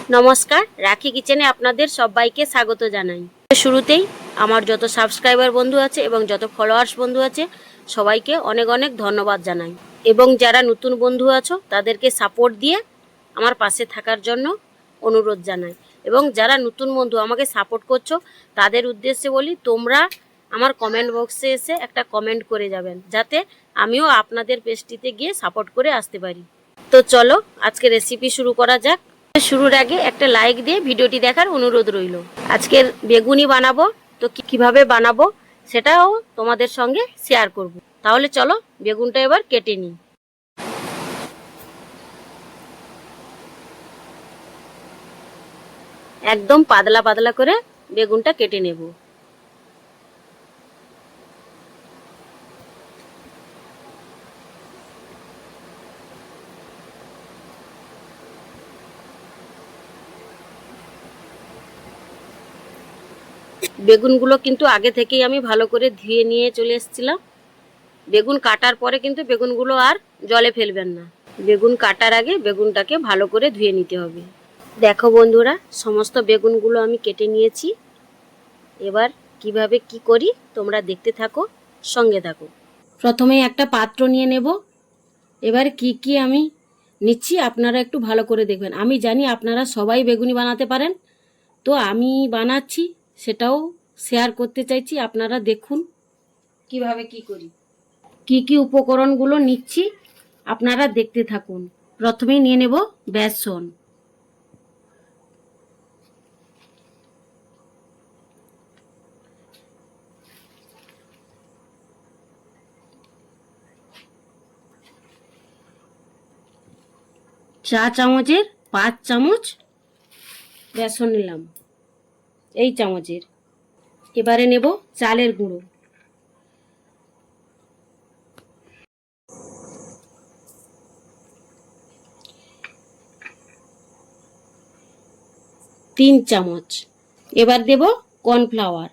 নমস্কার, রাখি কিচেনে আপনাদের সবাইকে স্বাগত জানাই। শুরুতেই আমার যত সাবস্ক্রাইবার বন্ধু আছে এবং যত ফলোয়ার্স বন্ধু আছে সবাইকে অনেক অনেক ধন্যবাদ জানাই। এবং যারা নতুন বন্ধু আছো তাদেরকে সাপোর্ট দিয়ে আমার পাশে থাকার জন্য অনুরোধ জানাই। এবং যারা নতুন বন্ধু আমাকে সাপোর্ট করছো তাদের উদ্দেশ্যে বলি, তোমরা আমার কমেন্ট বক্সে এসে একটা কমেন্ট করে যাবেন, যাতে আমিও আপনাদের পেজটিতে গিয়ে সাপোর্ট করে আসতে পারি। তো চলো আজকে রেসিপি শুরু করা যাক। শুরুর আগে একটা লাইক দিয়ে ভিডিওটি দেখার অনুরোধ রইল। আজকের বেগুনি বানাবো, তো কিভাবে বানাবো সেটাও তোমাদের সঙ্গে শেয়ার করব। তাহলে চলো বেগুনটা এবার কেটে নিই। একদম পাতলা পাতলা করে বেগুনটা কেটে নেব। বেগুনগুলো কিন্তু আগে থেকেই আমি ভালো করে ধুয়ে নিয়ে চলে এসেছিলাম। বেগুন কাটার পরে কিন্তু বেগুনগুলো আর জলে ফেলবেন না। বেগুন কাটার আগে বেগুনটাকে ভালো করে ধুয়ে নিতে হবে। দেখো বন্ধুরা, সমস্ত বেগুনগুলো আমি কেটে নিয়েছি। এবার কিভাবে কি করি তোমরা দেখতে থাকো, সঙ্গে থাকো। প্রথমেই একটা পাত্র নিয়ে নেব। এবার কি কি আমি নিচ্ছি আপনারা একটু ভালো করে দেখবেন। আমি জানি আপনারা সবাই বেগুনি বানাতে পারেন, তো আমি বানাচ্ছি সেটাও শেয়ার করতে চাইছি। আপনারা দেখুন কিভাবে কি করি, কি কি উপকরণগুলো নিচ্ছি আপনারা দেখতে থাকুন। প্রথমেই নিয়ে নেব বেসন। চা চামচের 5 চামচ বেসন নিলাম, এই চামচের। এবারে নেব চালের গুঁড়ো। তিন চামচ। এবার দেব কর্নফ্লাওয়ার।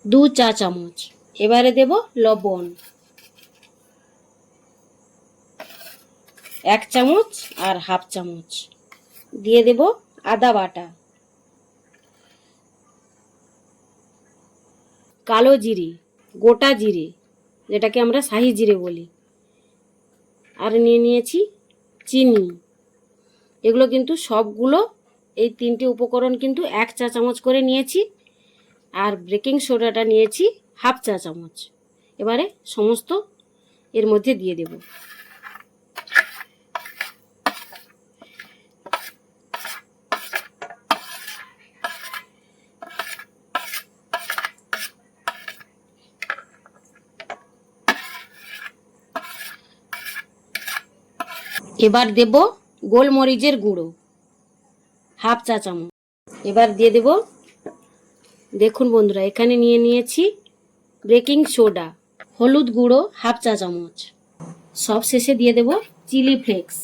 দু চা চামচ। এবারে দেব লবণ 1 চামচ আর হাফ চামচ। দিয়ে দেব আদা বাটা, কালো জিরে, গোটা জিরে যেটাকে আমরা শাহি জিরে বলি, আর নিয়ে নিয়েছি চিনি। এগুলো কিন্তু সবগুলো, এই তিনটে উপকরণ কিন্তু 1 চা চামচ করে নিয়েছি। আর বেকিং সোডাটা নিয়েছি হাফ চা চামচ। এবারে সমস্ত এর মধ্যে দিয়ে দেব। এবার দেব গোলমরিচের গুঁড়ো হাফ চা চামচ। এবার দিয়ে দেব, দেখুন বন্ধুরা, এখানে নিয়ে নিয়েছি বেকিং সোডা, হলুদ গুঁড়ো হাফ চা চামচ। সব শেষে দিয়ে দেব চিলি ফ্লেক্স।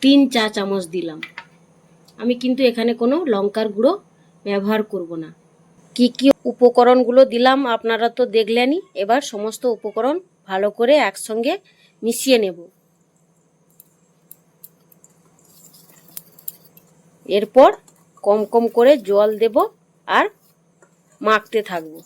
তিন চা চামচ দিলাম। আমি কিন্তু এখানে কোনো লঙ্কার গুঁড়ো ব্যবহার করব না। কি কি উপকরণগুলো দিলাম আপনারা তো দেখলেনই। এবার সমস্ত উপকরণ ভালো করে একসঙ্গে মিশিয়ে নেব। এরপর কম কম করে জল দেব আর মাখতে থাকবো।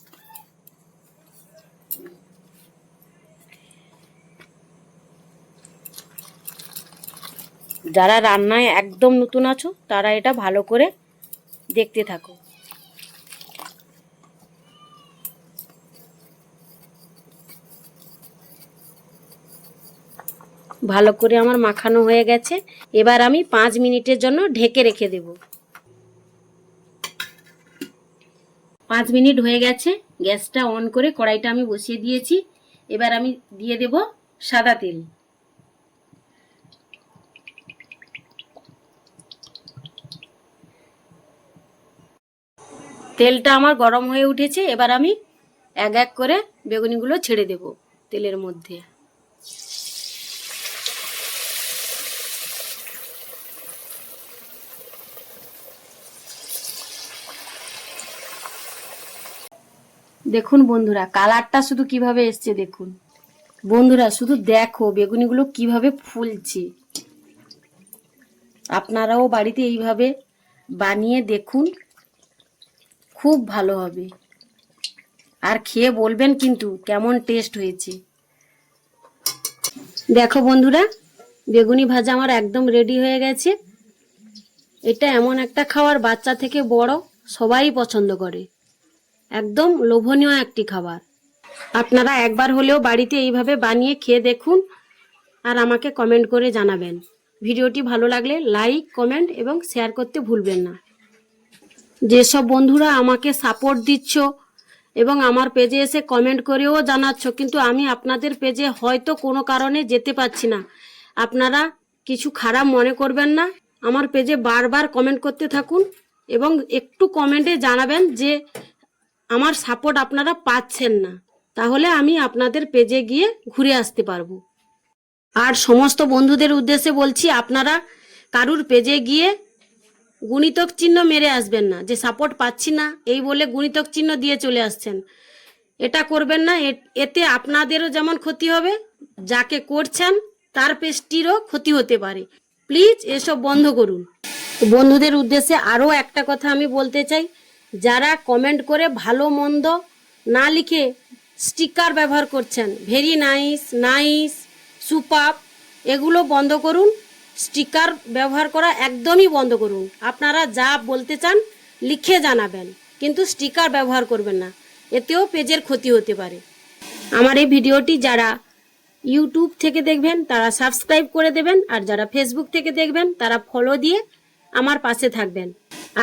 যারা রান্নায় একদম নতুন আছো তারা এটা ভালো করে দেখতে থাকো। ভালো করে আমার মাখানো হয়ে গেছে। এবার আমি 5 মিনিটের জন্য ঢেকে রেখে দেব। 5 মিনিট হয়ে গেছে। গ্যাসটা অন করে কড়াইটা আমি বসিয়ে দিয়েছি। এবার আমি দিয়ে দেব সাদা তেল। তেলটা আমার গরম হয়ে উঠেছে, এবার আমি এক এক করে বেগুনিগুলো ছেড়ে দেব তেলের মধ্যে। দেখুন বন্ধুরা, কালারটা শুধু কিভাবে এসছে দেখুন। বন্ধুরা শুধু দেখো বেগুনিগুলো কিভাবে ফুলছে। আপনারাও বাড়িতে এইভাবে বানিয়ে দেখুন, খুব ভালো হবে। আর খেয়ে বলবেন কিন্তু কেমন টেস্ট হয়েছে। দেখো বন্ধুরা, বেগুনি ভাজা আমার একদম রেডি হয়ে গেছে। এটা এমন একটা খাবার, বাচ্চা থেকে বড় সবাই পছন্দ করে। একদম লোভনীয় একটি খাবার। আপনারা একবার হলেও বাড়িতে এইভাবে বানিয়ে খেয়ে দেখুন আর আমাকে কমেন্ট করে জানাবেন। ভিডিওটি ভালো লাগলে লাইক, কমেন্ট এবং শেয়ার করতে ভুলবেন না। যেসব বন্ধুরা আমাকে সাপোর্ট দিচ্ছ এবং আমার পেজে এসে কমেন্ট করেও জানাচ্ছ, কিন্তু আমি আপনাদের পেজে হয়তো কোনো কারণে যেতে পারছি না, আপনারা কিছু খারাপ মনে করবেন না। আমার পেজে বারবার কমেন্ট করতে থাকুন এবং একটু কমেন্টে জানাবেন যে আমার সাপোর্ট আপনারা পাচ্ছেন না, তাহলে আমি আপনাদের পেজে গিয়ে ঘুরে আসতে পারবো। আর সমস্ত বন্ধুদের উদ্দেশ্যে বলছি, আপনারা কারুর পেজে গিয়ে গুণিতক চিহ্ন মেরে আসবেন না, যে সাপোর্ট পাচ্ছি না এই বলে গুণিতক চিহ্ন দিয়ে চলে আসছেন। এটা করবেন না। এতে আপনাদেরও যেমন ক্ষতি হবে, যাকে করছেন তার পেজটিরও ক্ষতি হতে পারে। প্লিজ এসব বন্ধ করুন। বন্ধুদের উদ্দেশ্যে আরও একটা কথা আমি বলতে চাই, যারা কমেন্ট করে ভালো মন্দ না লিখে স্টিকার ব্যবহার করছেন, ভেরি নাইস, নাইস, সুপার, এগুলো বন্ধ করুন। স্টিকার ব্যবহার করা একদমই বন্ধ করুন। আপনারা যা বলতে চান লিখে জানাবেন, কিন্তু স্টিকার ব্যবহার করবেন না, এতেও পেজের ক্ষতি হতে পারে। আমার এই ভিডিওটি যারা ইউটিউব থেকে দেখবেন তারা সাবস্ক্রাইব করে দেবেন, আর যারা ফেসবুক থেকে দেখবেন তারা ফলো দিয়ে আমার পাশে থাকবেন।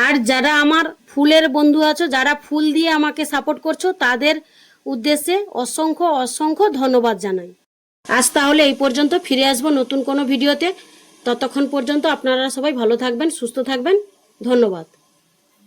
আর যারা আমার ফুলের বন্ধু আছো, যারা ফুল দিয়ে আমাকে সাপোর্ট করছো, তাদের উদ্দেশ্যে অসংখ্য অসংখ্য ধন্যবাদ জানাই। আজ তাহলে এই পর্যন্ত, ফিরে আসবো নতুন কোনো ভিডিওতে। ততক্ষণ পর্যন্ত আপনারা সবাই ভালো থাকবেন, সুস্থ থাকবেন। ধন্যবাদ।